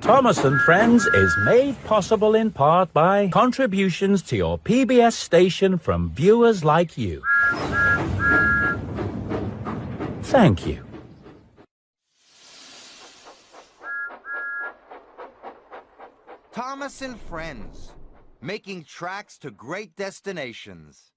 Thomas and Friends is made possible in part by contributions to your PBS station from viewers like you. Thank you. Thomas and Friends, making tracks to great destinations.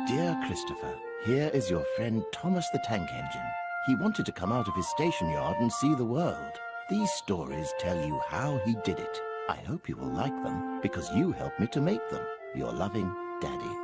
Dear Christopher, here is your friend Thomas the Tank Engine. He wanted to come out of his station yard and see the world. These stories tell you how he did it. I hope you will like them, because you helped me to make them. Your loving Daddy.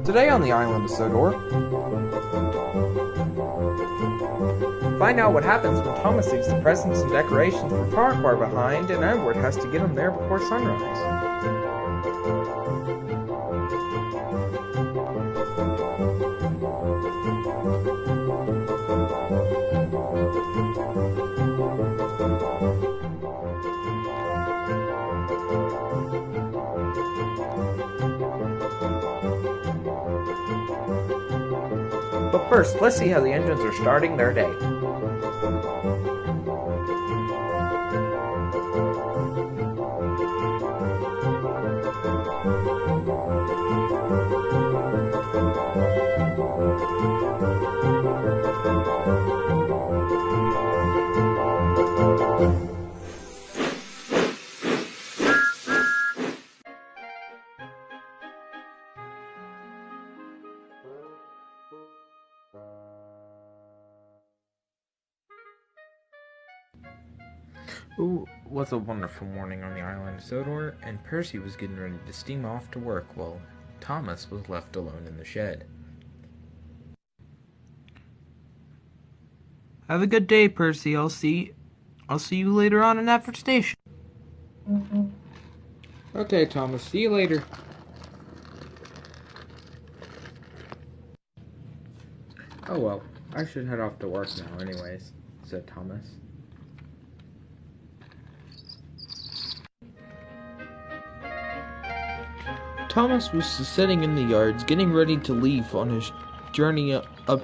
Today on the island of Sodor, find out what happens when Thomas leaves the presents and decorations for Ffarquhar behind, and Edward has to get them there before sunrise. But first, let's see how the engines are starting their day. It was a wonderful morning on the island of Sodor, and Percy was getting ready to steam off to work while Thomas was left alone in the shed. Have a good day, Percy. I'll see you later on in Ffarquhar Station. Okay, Thomas. See you later. Oh well, I should head off to work now anyways, said Thomas. Thomas was sitting in the yards, getting ready to leave on his journey up to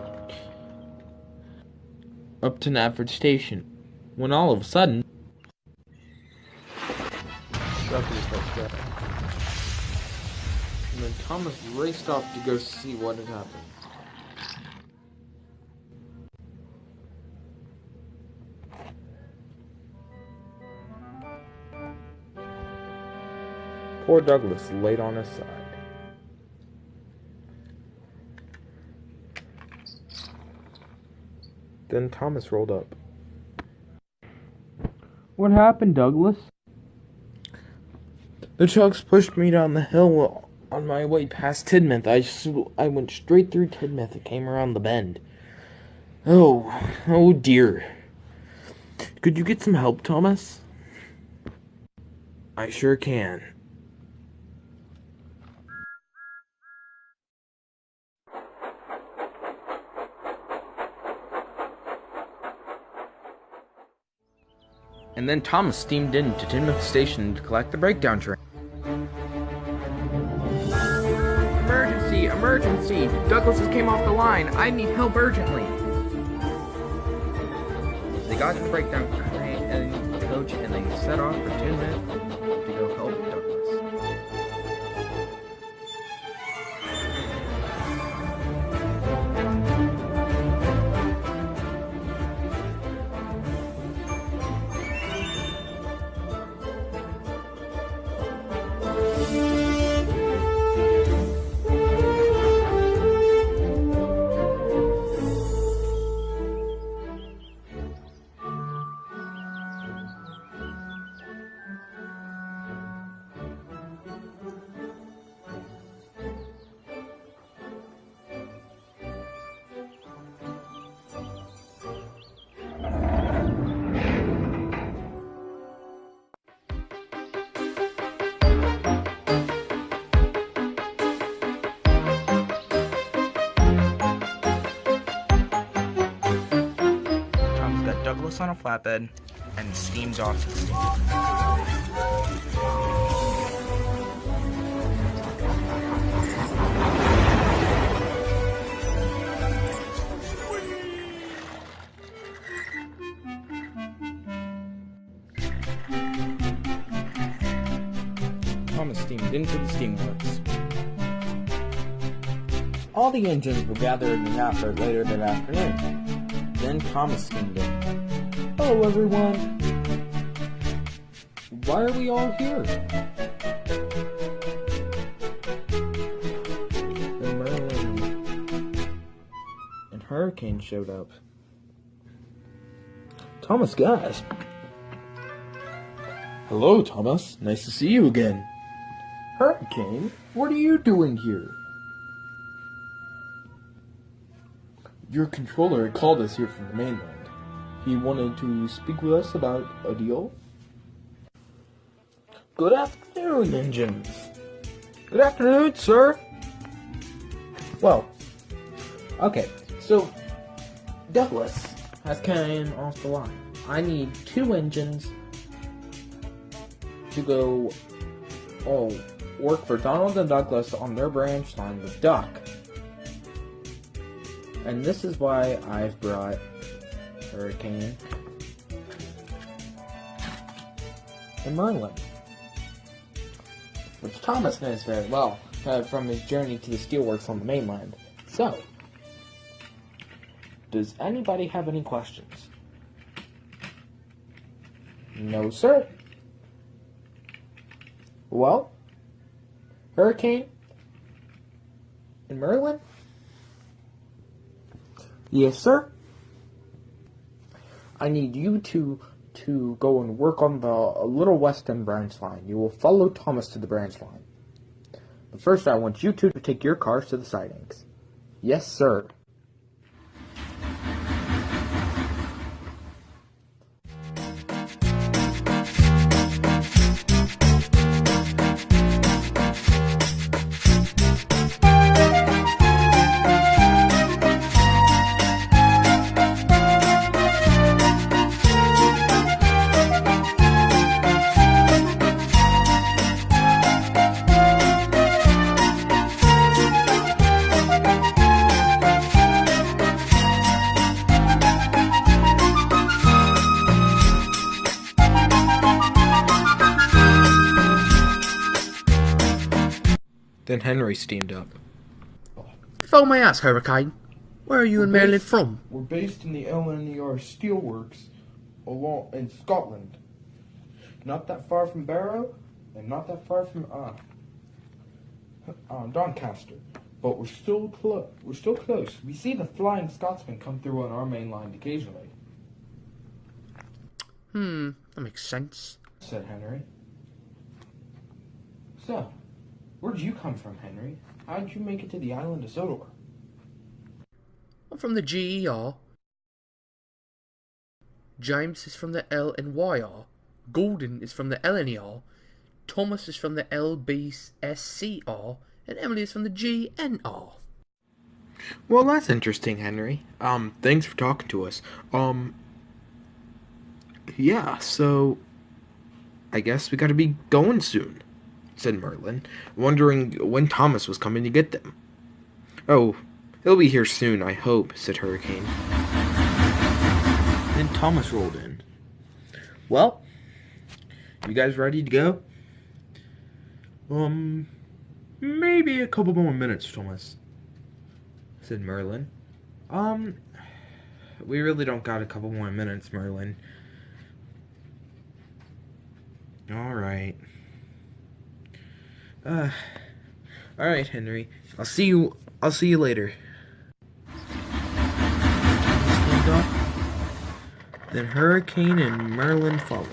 Ffarquhar Station, when all of a sudden, and then Thomas raced off to go see what had happened. Poor Douglas laid on his side. Then Thomas rolled up. What happened, Douglas? The trucks pushed me down the hill on my way past Tidmouth. I went straight through Tidmouth and came around the bend. Oh dear. Could you get some help, Thomas? I sure can. And then Thomas steamed into Tidmouth Station to collect the breakdown train. Emergency! Emergency! Douglas has came off the line! I need help urgently! They got in the breakdown crane and coach and they set off for 2 minutes to go help Douglas. Douglas on a flatbed and steamed off to the station. Thomas steamed into the steamworks. All the engines were gathered in the yard later that afternoon. Then Thomas steamed in. Hello, everyone. Why are we all here? Then Merlin and Hurricane showed up. Thomas gasped. Hello, Thomas. Nice to see you again. Hurricane, what are you doing here? Your controller called us here from the mainland. He wanted to speak with us about a deal. Good afternoon, engines. Good afternoon, sir. Well, okay, so Douglas has came off the line. I need 2 engines to go work for Donald and Douglas on their branch line with Duck. And this is why I've brought Hurricane and Merlin, which Thomas knows very well from his journey to the steelworks on the mainland. So, does anybody have any questions? No, sir. Well, Hurricane and Merlin? Yes, sir. I need you to go and work on the Little Western branch line. You will follow Thomas to the branch line. But first, I want you two to take your cars to the sidings. Yes, sir. Then Henry steamed up. If I may ask, Hurricane, where are you and Marilyn from? We're based in the LNER Steelworks along in Scotland. Not that far from Barrow, and not that far from Doncaster. But we're still close. We see the Flying Scotsman come through on our main line occasionally, That makes sense. said Henry. So, where'd you come from, Henry? How'd you make it to the island of Sodor? I'm from the GER. James is from the LNYR. Gordon is from the LNER. Thomas is from the LBSCR. And Emily is from the GNR. Well, that's interesting, Henry. Thanks for talking to us. Yeah, so I guess we gotta be going soon, said Merlin, wondering when Thomas was coming to get them. Oh, he'll be here soon, I hope, said Hurricane. Then Thomas rolled in. Well, you guys ready to go? Maybe a couple more minutes, Thomas, said Merlin. We really don't got a couple more minutes, Merlin. Alright. Alright, Henry. I'll see you later. Then Hurricane and Merlin followed.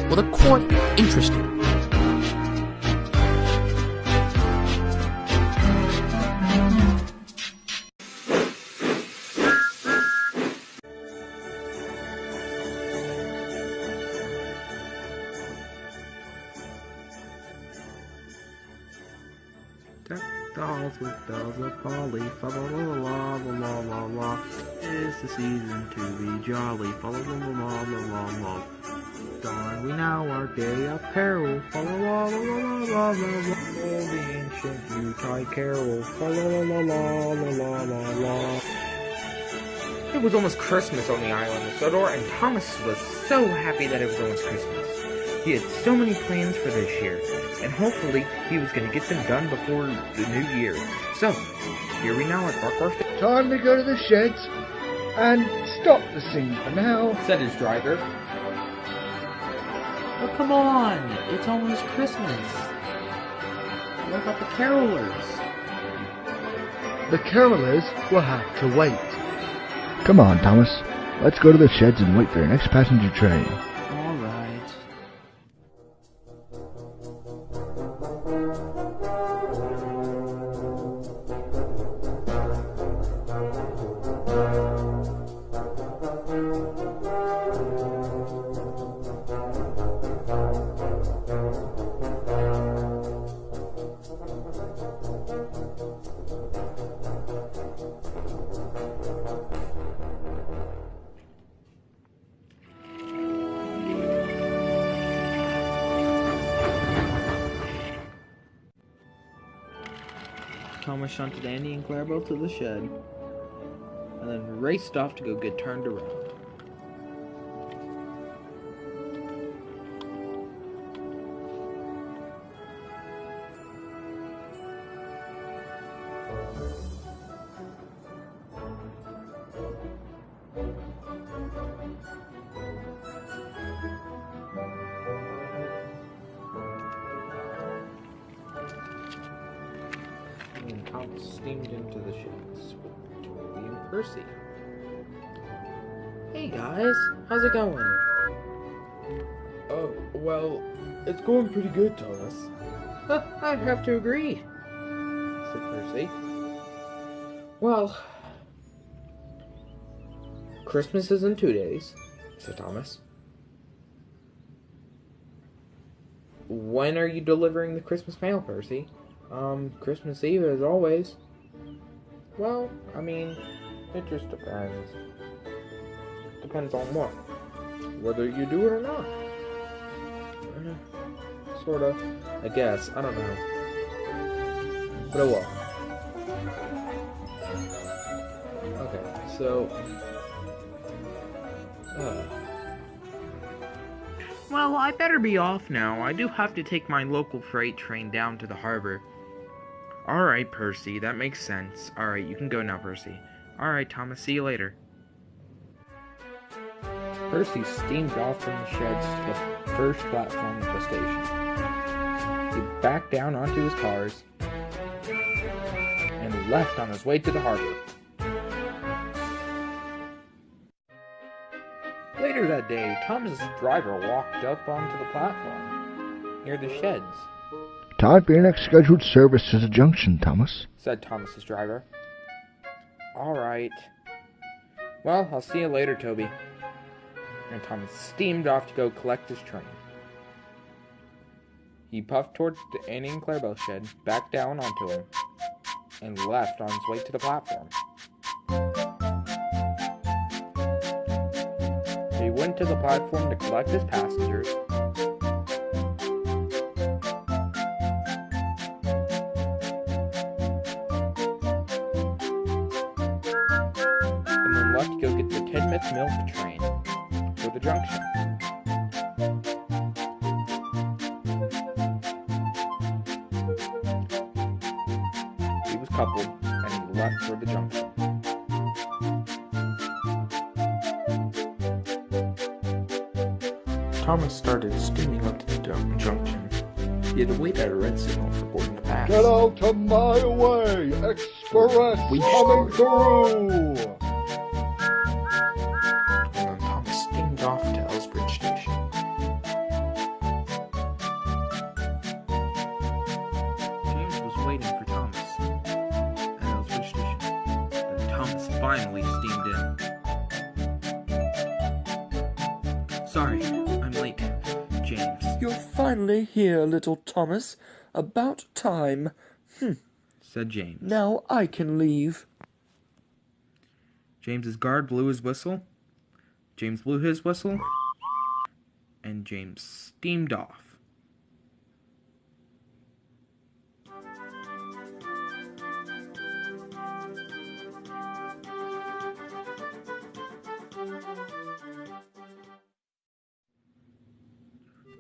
Well, the court interesting. Dolls with bells of holly, fa la la la la la la la. It's the season to be jolly, fa la la la la la la. Don we now our gay apparel, fa la la la la la la la. The ancient Yuletide carol, fa la la la la la la la. It was almost Christmas on the island of Sodor, and Thomas was so happy that it was almost Christmas. He had so many plans for this year, and hopefully he was going to get them done before the new year. So, here we now at Ffarquhar. Time to go to the sheds and stop the singing for now, Said his driver. Well, come on. It's almost Christmas. What about the carolers? The carolers will have to wait. Come on, Thomas. Let's go to the sheds and wait for your next passenger train. All right. Thomas shunted Andy and Clarabelle to the shed, and then raced off to go get turned around. And Thomas steamed into the sheds with Toby and Percy. Hey guys, how's it going? Well, it's going pretty good, Thomas. I'd have to agree, Said Percy. Well, Christmas is in 2 days, said Thomas. When are you delivering the Christmas mail, Percy? Christmas Eve as always. Well, I mean, it just depends. Depends on what? Whether you do it or not. Sorta. I guess. I don't know. But oh well. Okay, so... Well, I better be off now. I do have to take my local freight train down to the harbor. Alright, Percy, that makes sense. Alright, you can go now, Percy. Alright, Thomas, see you later. Percy steamed off from the sheds to the first platform of the station. He backed down onto his cars and left on his way to the harbor. Later that day, Thomas's driver walked up onto the platform near the sheds. Time for your next scheduled service to the junction, Thomas, Said Thomas's driver. Alright. Well, I'll see you later, Toby. And Thomas steamed off to go collect his train. He puffed towards the Annie and Clarabelle shed, backed down onto him, and left on his way to the platform. He went to the platform to collect his passengers, junction. He was coupled, and he left for the junction. Thomas started steaming up to the junction. He had to wait at a red signal for Gordon to pass. Get out of my way! Express coming through! And then Thomas steamed off to Ellsbridge Station. James was waiting for Thomas at Ellsbridge Station. Then Thomas finally steamed in. Sorry, I'm late, James. You're finally here, little Thomas. About time. Said James. Now I can leave. James's guard blew his whistle. James blew his whistle. And James steamed off.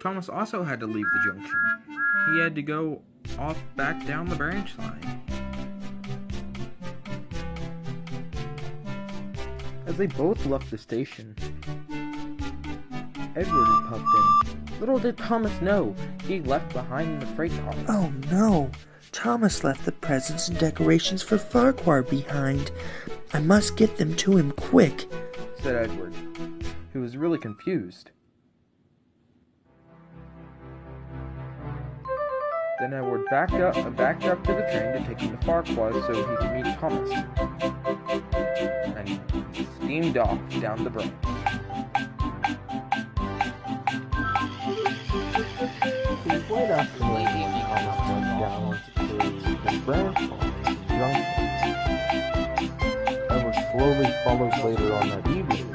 Thomas also had to leave the junction. He had to go off back down the branch line. As they both left the station, Edward puffed in. Little did Thomas know, he left behind the freight car. Oh no! Thomas left the presents and decorations for Farquhar behind. I must get them to him quick, said Edward, who was really confused. Then Edward backed up to the train to take him to Farquhar so he could meet Thomas. And he steamed off down the branch. Right after leaving, Thomas went down to the branch line junction. Edward slowly followed later on that evening.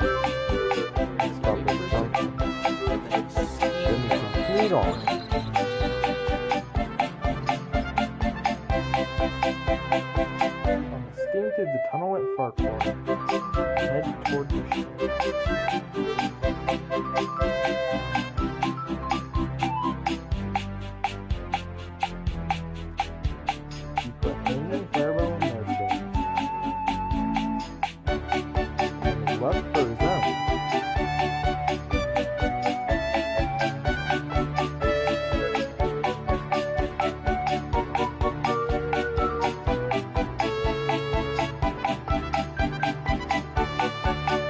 He stopped at the junction. Then he continued on. Steamed through the tunnel at Ffarquhar and headed toward the shore. He put hanging farewell in their chains, and he left for his own.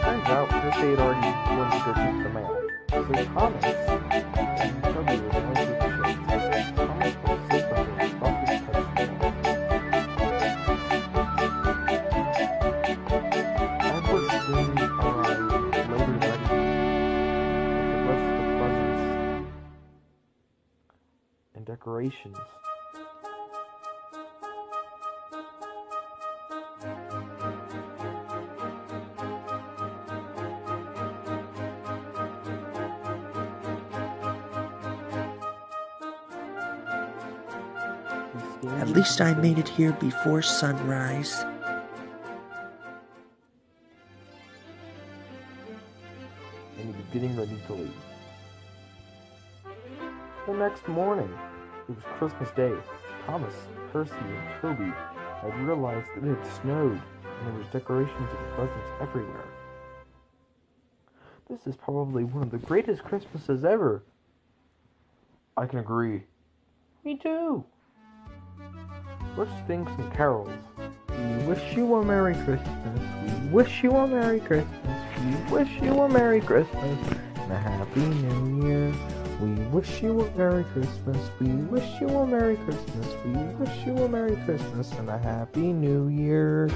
Turns out that they had already went to go check the mail. So Thomas, and Toby were going through the shades. Thomas fell asleep under his father's testimony. Edward soon arrived later that evening with the rest of the presents and decorations. At least I made it here before sunrise. And he was getting ready to leave. The next morning, it was Christmas Day. Thomas, Percy, and Toby had realized that it had snowed and there was decorations and presents everywhere. This is probably one of the greatest Christmases ever. I can agree. Me too. Let's sing some carols. We wish you a Merry Christmas. We wish you a Merry Christmas. We wish you a Merry Christmas and a Happy New Year. We wish you a Merry Christmas. We wish you a Merry Christmas. We wish you a Merry Christmas and a Happy New Year.